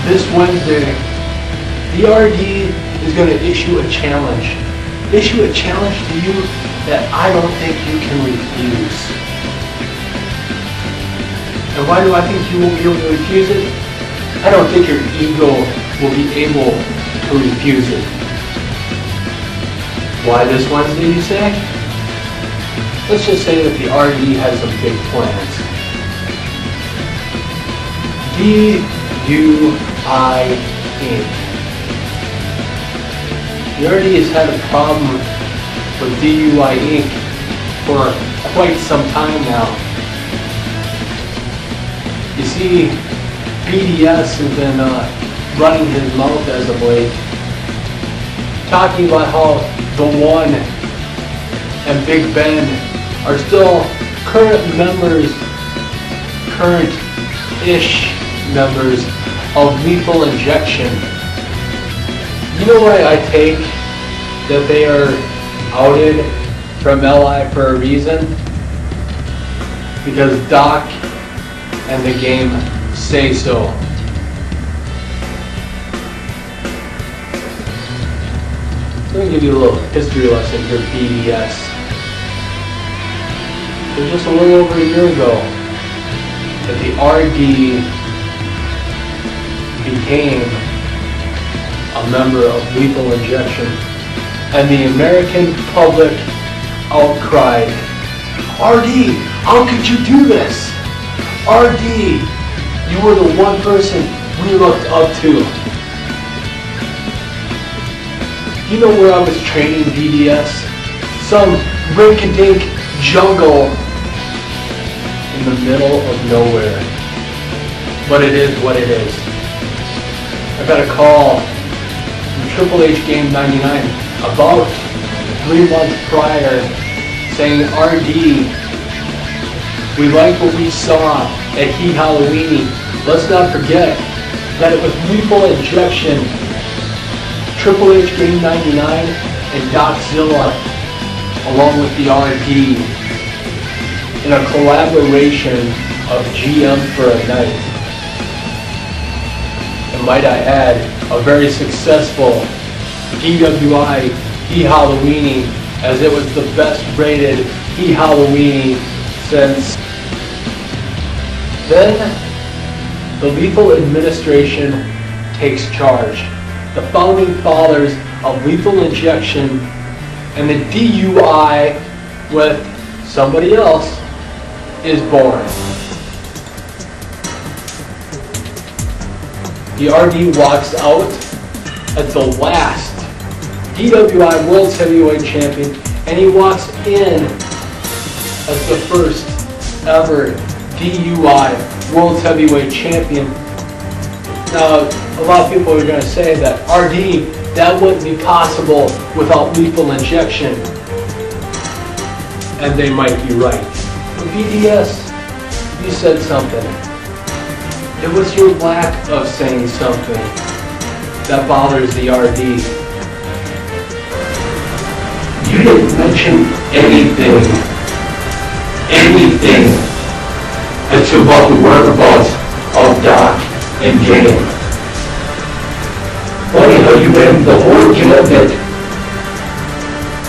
this Wednesday, the RD is going to issue a challenge. Issue a challenge to you that I don't think you can refuse. And why do I think you won't be able to refuse it? I don't think your ego will be able to refuse it. Why this Wednesday, you say? Let's just say that the RD has some big plans. DUI Inc. The RD has had a problem with DUI Inc. for quite some time now. You see, BDS has been running his mouth as of late, talking about how the One and Big Ben are still current-ish members of Lethal Injection. You know why I take that they are outed from LI for a reason? Because Doc and the game say so. Let me give you a little history lesson here, BDS. It was just a little over a year ago that the RD became a member of Lethal Injection, and the American public outcried, RD, how could you do this? RD, you were the one person we looked up to. You know where I was training BDS? Some rink-a-dink jungle in the middle of nowhere. But it is what it is. I got a call from Triple H Game 99 about 3 months prior saying, RD, we like what we saw at He Halloweeny. Let's not forget that it was Lethal Injection, Triple H Game 99, and Doczilla, along with the RD, in a collaboration of GM for a Night. And might I add, a very successful DWI He Halloweeny, as it was the best rated He Halloweeny since. Then, the Lethal Administration takes charge. The founding fathers of Lethal Injection and the DUI with somebody else is born. The RD walks out as the last DWI World Heavyweight Champion, and he walks in as the first ever DUI World Heavyweight Champion. Now, a lot of people are going to say that RD, that wouldn't be possible without Lethal Injection. And they might be right. But BDS, you said something. It was your lack of saying something that bothers the RD. You didn't mention anything as to about the whereabouts of Doc and Game. Funny how you named the origin of it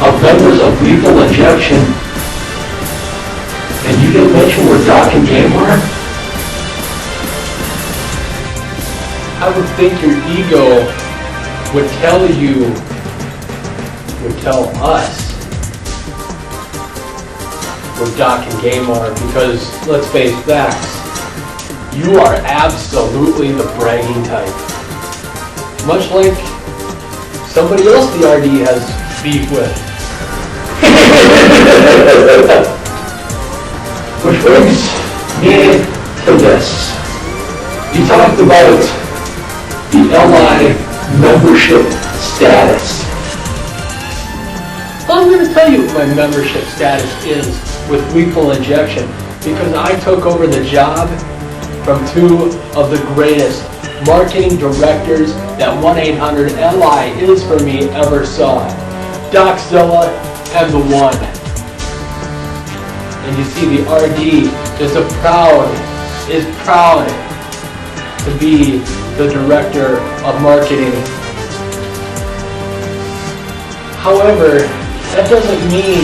of members of Lethal Injection, and you didn't mention where Doc and Game were? I would think your ego would tell us where Doc and Game are, because let's face facts, you are absolutely the bragging type. Much like somebody else the RD has beef with. Which brings me to this. You talked about the LI membership status. Well, I'm going to tell you what my membership status is with Lethal Injection, because I took over the job from two of the greatest marketing directors that 1-800-LI is for me ever saw. Doczilla and the One. And you see the RD is proud to be the director of marketing. However, that doesn't mean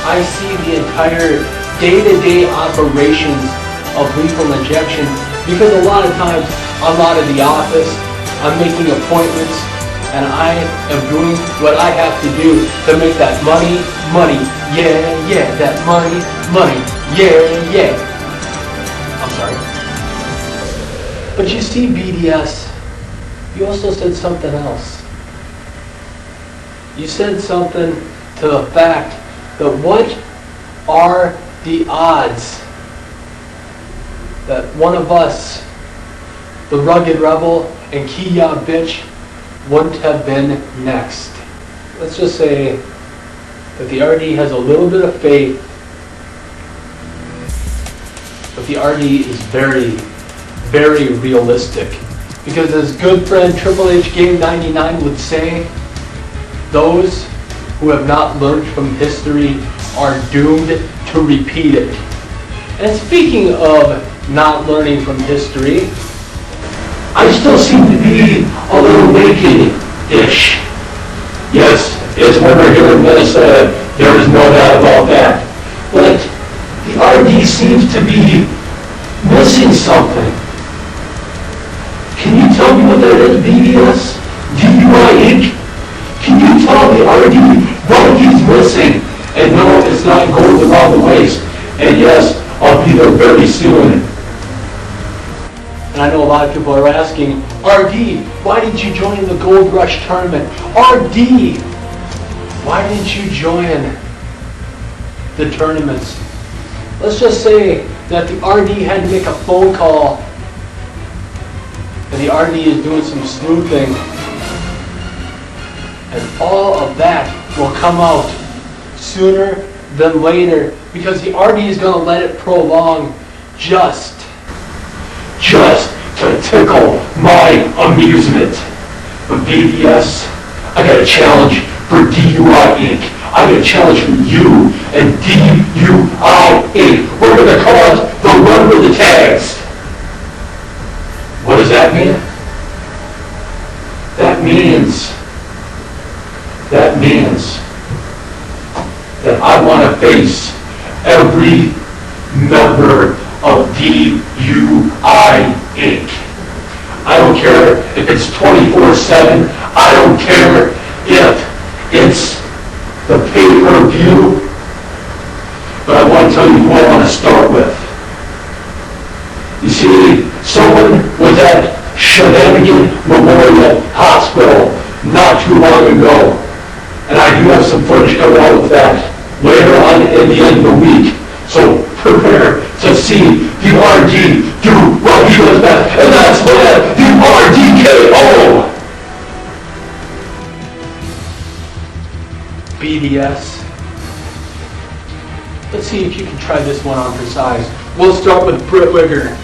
I see the entire day-to-day operations of lethal injection, because a lot of times I'm out of the office, I'm making appointments, and I am doing what I have to do to make that money, yeah, that money, yeah. I'm sorry. But you see, BDS, you also said something else. You said something to the fact that what are the odds that one of us, the rugged rebel and Kia bitch, wouldn't have been next? Let's just say that the RD has a little bit of faith, but the RD is very, very realistic. Because as good friend Triple H Game 99 would say, those who have not learned from history are doomed to repeat it. And speaking of not learning from history, I still seem to be a little naked-ish. Yes, it's winter here in Minnesota. There is no doubt about that. But the RD seems to be missing something. Can you tell me what that is, BDS? DUI Inc? Can you tell the RD what he's missing? And no, it's not gold around the waist. And yes, I'll be there very soon. and I know a lot of people are asking, RD, why did you join the Gold Rush tournament? RD, why didn't you join the tournaments? Let's just say that the RD had to make a phone call and the RD is doing some sleuthing, and all of that will come out sooner than later because the RD is going to let it prolong just to tickle my amusement. But BDS, I got a challenge for DUI Inc. I got a challenge for you and DUI Inc. We're going to call it the Run with the Tags. What does that mean? That means that I want to face every member of DUI Inc. I don't care if it's 24/7. I don't care if it's the pay-per-view. But I want to tell you who I want to start with. You see, someone was at Shenanigan Memorial Hospital not too long ago. And I do have some footage coming out with that later on in the end of the week. So prepare to see the RD do what he does best, and that's when the RDKO! BDS. Let's see if you can try this one on for size. We'll start with Britt Wigger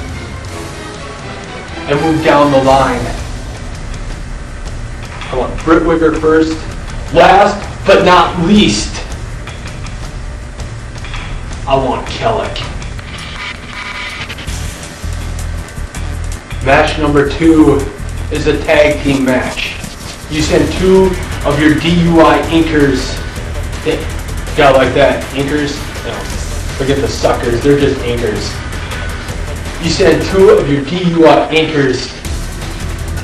and move down the line. I want Britt Wigger first. Last but not least, I want Kellick. Match number 2 is a tag team match. You send 2 of your DUI Inkers. Yeah, like that. Inkers? No, forget the suckers. They're just Inkers. You send 2 of your DUI Inkers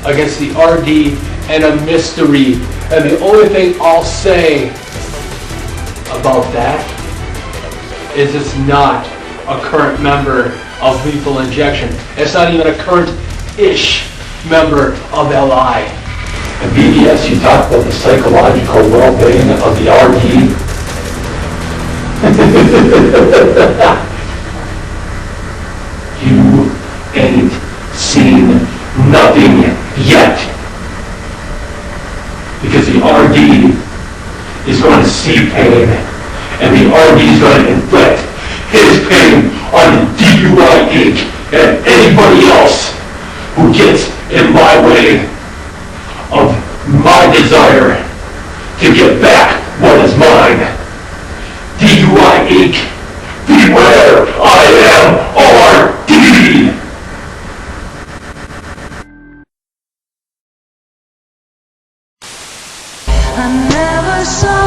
against the RD and a mystery. And the only thing I'll say about that is it's not a current member of Lethal Injection. It's not even a current-ish member of LI. And BDS, you talk about the psychological well-being of the RD. You ain't seen nothing yet. Because the RD is going to see pain, and the RD is going to inflict his pain on DUI Inc. and anybody else who gets in my way of my desire to get back what is mine. DUI Inc. Beware, I am RD! I never saw